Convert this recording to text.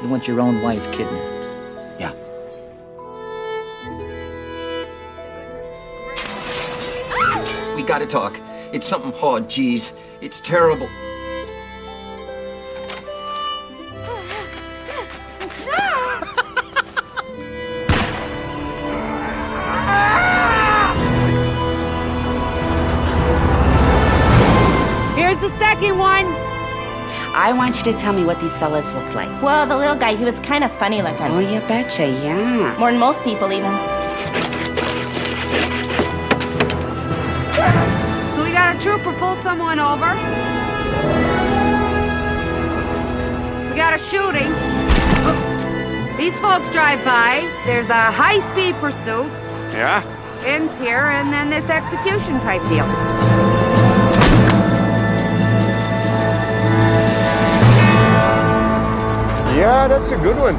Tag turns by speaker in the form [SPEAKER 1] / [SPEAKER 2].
[SPEAKER 1] You want your own wife kidnapped?
[SPEAKER 2] Yeah. We gotta talk. It's something hard, geez. It's terrible.
[SPEAKER 3] Here's the second one.
[SPEAKER 4] I want you to tell me what these fellas look like.
[SPEAKER 5] Well, the little guy, he was kind of funny looking.
[SPEAKER 4] Oh, you betcha, yeah.
[SPEAKER 5] More than most people, even.
[SPEAKER 3] So we got a trooper pull someone over. We got a shooting. These folks drive by. There's a high-speed pursuit.
[SPEAKER 6] Yeah?
[SPEAKER 3] Ends here, and then this execution type deal.
[SPEAKER 6] Yeah, that's a good one.